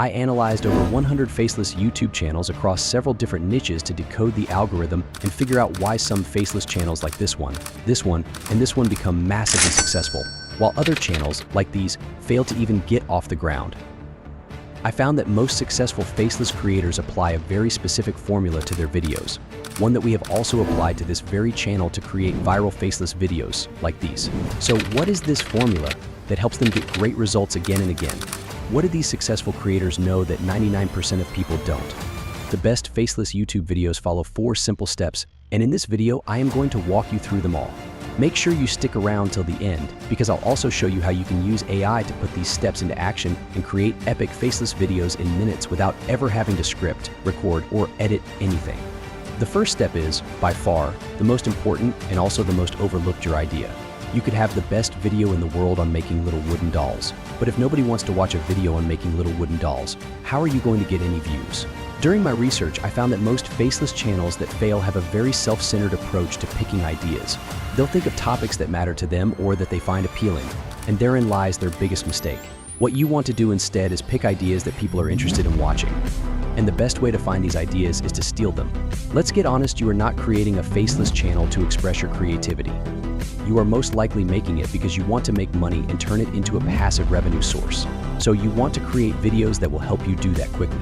I analyzed over 100 faceless YouTube channels across several different niches to decode the algorithm and figure out why some faceless channels like this one, and this one become massively successful, while other channels, like these, fail to even get off the ground. I found that most successful faceless creators apply a very specific formula to their videos, one that we have also applied to this very channel to create viral faceless videos like these. So what is this formula that helps them get great results again and again? What do these successful creators know that 99% of people don't? The best faceless YouTube videos follow 4 simple steps, and in this video, I am going to walk you through them all. Make sure you stick around till the end, because I'll also show you how you can use AI to put these steps into action and create epic faceless videos in minutes without ever having to script, record, or edit anything. The first step is, by far, the most important and also the most overlooked your idea. You could have the best video in the world on making little wooden dolls, but if nobody wants to watch a video on making little wooden dolls, how are you going to get any views? During my research, I found that most faceless channels that fail have a very self-centered approach to picking ideas. They'll think of topics that matter to them or that they find appealing, and therein lies their biggest mistake. What you want to do instead is pick ideas that people are interested in watching. And the best way to find these ideas is to steal them. Let's get honest, you are not creating a faceless channel to express your creativity. You are most likely making it because you want to make money and turn it into a passive revenue source. So you want to create videos that will help you do that quickly.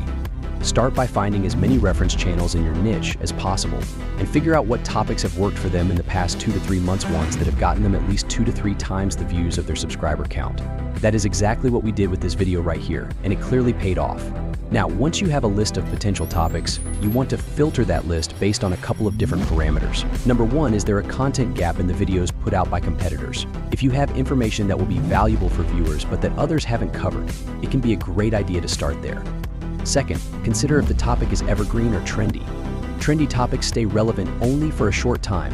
Start by finding as many reference channels in your niche as possible and figure out what topics have worked for them in the past 2 to 3 months, ones that have gotten them at least 2 to 3 times the views of their subscriber count. That is exactly what we did with this video right here, and it clearly paid off. Now, once you have a list of potential topics, you want to filter that list based on a couple of different parameters. Number 1, is there a content gap in the videos put out by competitors? If you have information that will be valuable for viewers but that others haven't covered, it can be a great idea to start there. Second, consider if the topic is evergreen or trendy. Trendy topics stay relevant only for a short time.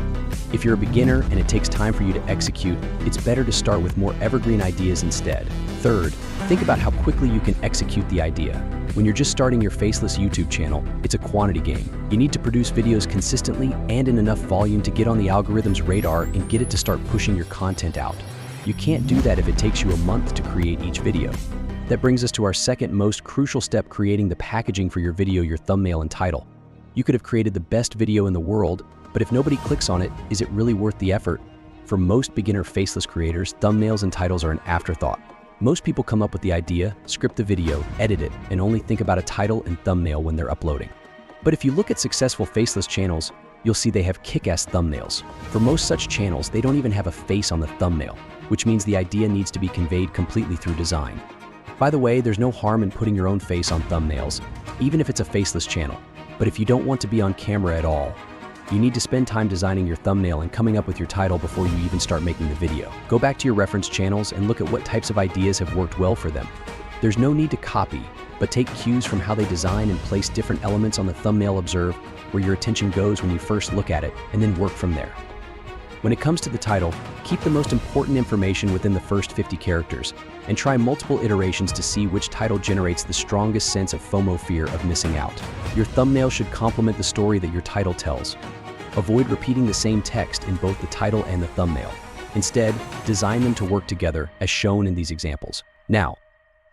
If you're a beginner and it takes time for you to execute, it's better to start with more evergreen ideas instead. Third, think about how quickly you can execute the idea. When you're just starting your faceless YouTube channel, it's a quantity game. You need to produce videos consistently and in enough volume to get on the algorithm's radar and get it to start pushing your content out. You can't do that if it takes you a month to create each video. That brings us to our second most crucial step, creating the packaging for your video, your thumbnail and title. You could have created the best video in the world, but if nobody clicks on it, is it really worth the effort? For most beginner faceless creators, thumbnails and titles are an afterthought. Most people come up with the idea, script the video, edit it, and only think about a title and thumbnail when they're uploading. But if you look at successful faceless channels, you'll see they have kick-ass thumbnails. For most such channels, they don't even have a face on the thumbnail, which means the idea needs to be conveyed completely through design. By the way, there's no harm in putting your own face on thumbnails, even if it's a faceless channel. But if you don't want to be on camera at all, you need to spend time designing your thumbnail and coming up with your title before you even start making the video. Go back to your reference channels and look at what types of ideas have worked well for them. There's no need to copy, but take cues from how they design and place different elements on the thumbnail. Observe where your attention goes when you first look at it, and then work from there. When it comes to the title, keep the most important information within the first 50 characters, and try multiple iterations to see which title generates the strongest sense of FOMO, fear of missing out. Your thumbnail should complement the story that your title tells. Avoid repeating the same text in both the title and the thumbnail. Instead, design them to work together as shown in these examples. Now,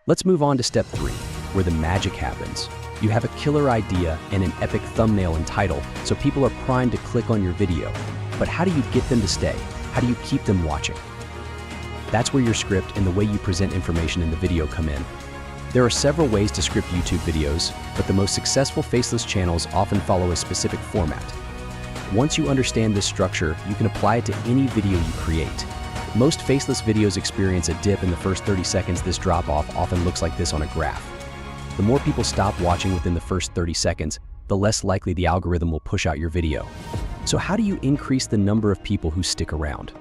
let's move on to step 3, where the magic happens. You have a killer idea and an epic thumbnail and title, so people are primed to click on your video. But how do you get them to stay? How do you keep them watching? That's where your script and the way you present information in the video come in. There are several ways to script YouTube videos, but the most successful faceless channels often follow a specific format. Once you understand this structure, you can apply it to any video you create. Most faceless videos experience a dip in the first 30 seconds. This drop-off often looks like this on a graph. The more people stop watching within the first 30 seconds, the less likely the algorithm will push out your video. So how do you increase the number of people who stick around?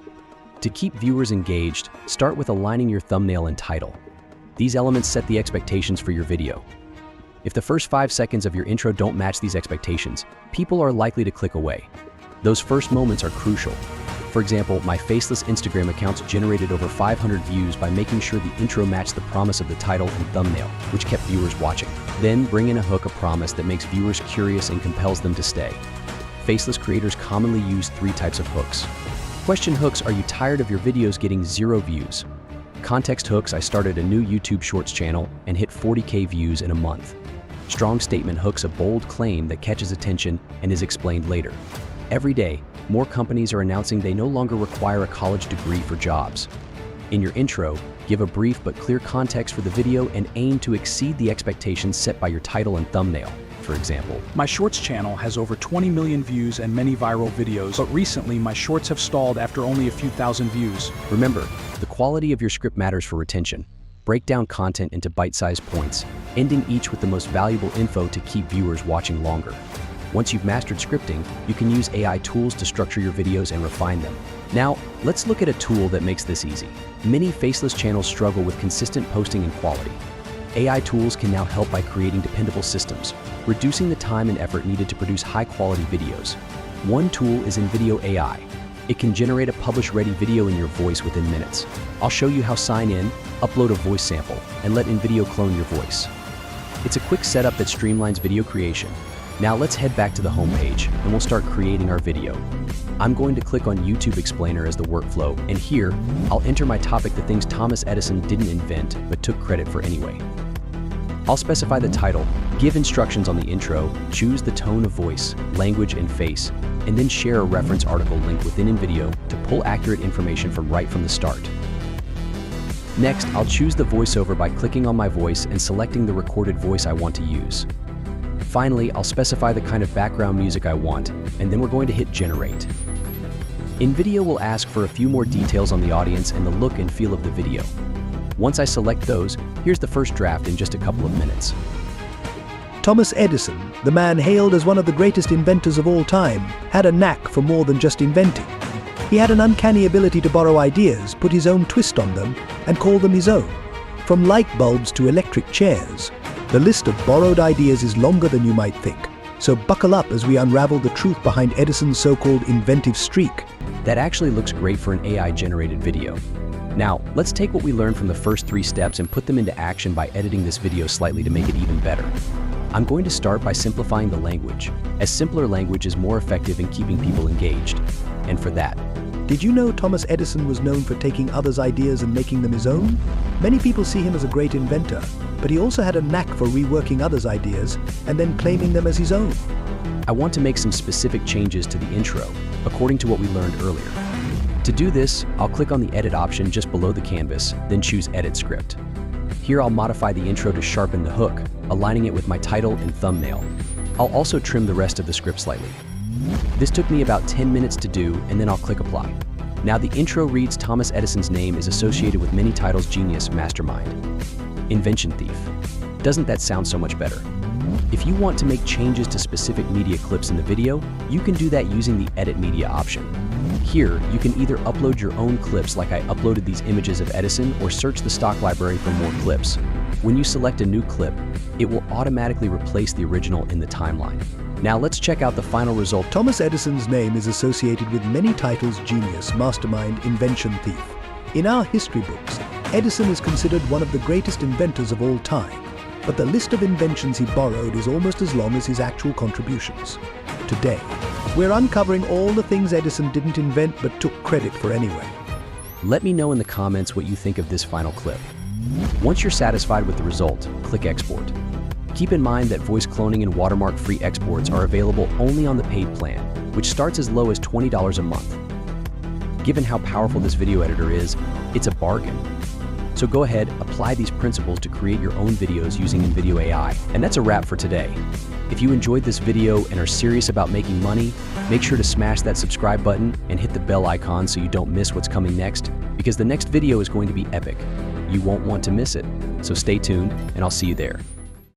To keep viewers engaged, start with aligning your thumbnail and title. These elements set the expectations for your video. If the first 5 seconds of your intro don't match these expectations, people are likely to click away. Those first moments are crucial. For example, my faceless Instagram accounts generated over 500 views by making sure the intro matched the promise of the title and thumbnail, which kept viewers watching. Then bring in a hook, a promise that makes viewers curious and compels them to stay. Faceless creators commonly use 3 types of hooks. Question hooks: are you tired of your videos getting 0 views? Context hooks, I started a new YouTube Shorts channel and hit 40K views in a month. Strong statement hooks, a bold claim that catches attention and is explained later. Every day, more companies are announcing they no longer require a college degree for jobs. In your intro, give a brief but clear context for the video and aim to exceed the expectations set by your title and thumbnail. For example, my Shorts channel has over 20 million views and many viral videos, but recently my Shorts have stalled after only a few thousand views. Remember, the quality of your script matters for retention. Break down content into bite-sized points, ending each with the most valuable info to keep viewers watching longer. Once you've mastered scripting, you can use AI tools to structure your videos and refine them. Now, let's look at a tool that makes this easy. Many faceless channels struggle with consistent posting and quality. AI tools can now help by creating dependable systems, reducing the time and effort needed to produce high-quality videos. One tool is InVideo AI. It can generate a publish-ready video in your voice within minutes. I'll show you how to sign in, upload a voice sample, and let InVideo clone your voice. It's a quick setup that streamlines video creation. Now let's head back to the home page and we'll start creating our video. I'm going to click on YouTube Explainer as the workflow, and here, I'll enter my topic, the things Thomas Edison didn't invent but took credit for anyway. I'll specify the title, give instructions on the intro, choose the tone of voice, language, and face, and then share a reference article link within InVideo to pull accurate information from the start. Next, I'll choose the voiceover by clicking on my voice and selecting the recorded voice I want to use. Finally, I'll specify the kind of background music I want, and then we're going to hit Generate. InVideo will ask for a few more details on the audience and the look and feel of the video. Once I select those, here's the first draft in just a couple of minutes. Thomas Edison, the man hailed as one of the greatest inventors of all time, had a knack for more than just inventing. He had an uncanny ability to borrow ideas, put his own twist on them, and call them his own. From light bulbs to electric chairs, the list of borrowed ideas is longer than you might think. So buckle up as we unravel the truth behind Edison's so-called inventive streak. That actually looks great for an AI-generated video. Now, let's take what we learned from the first 3 steps and put them into action by editing this video slightly to make it even better. I'm going to start by simplifying the language, as simpler language is more effective in keeping people engaged. And for that, did you know Thomas Edison was known for taking others' ideas and making them his own? Many people see him as a great inventor, but he also had a knack for reworking others' ideas and then claiming them as his own. I want to make some specific changes to the intro, according to what we learned earlier. To do this, I'll click on the Edit option just below the canvas, then choose Edit Script. Here I'll modify the intro to sharpen the hook, aligning it with my title and thumbnail. I'll also trim the rest of the script slightly. This took me about 10 minutes to do, and then I'll click Apply. Now the intro reads Thomas Edison's name is associated with many titles: genius, mastermind, invention thief. Doesn't that sound so much better? If you want to make changes to specific media clips in the video, you can do that using the Edit Media option. Here, you can either upload your own clips like I uploaded these images of Edison, or search the stock library for more clips. When you select a new clip, it will automatically replace the original in the timeline. Now let's check out the final result. Thomas Edison's name is associated with many titles: genius, mastermind, invention thief. In our history books, Edison is considered one of the greatest inventors of all time. But the list of inventions he borrowed is almost as long as his actual contributions. Today, we're uncovering all the things Edison didn't invent but took credit for anyway. Let me know in the comments what you think of this final clip. Once you're satisfied with the result, click Export. Keep in mind that voice cloning and watermark-free exports are available only on the paid plan, which starts as low as $20 a month. Given how powerful this video editor is, it's a bargain. So go ahead, apply these principles to create your own videos using InVideo AI. And that's a wrap for today. If you enjoyed this video and are serious about making money, make sure to smash that subscribe button and hit the bell icon so you don't miss what's coming next, because the next video is going to be epic. You won't want to miss it. So stay tuned, and I'll see you there.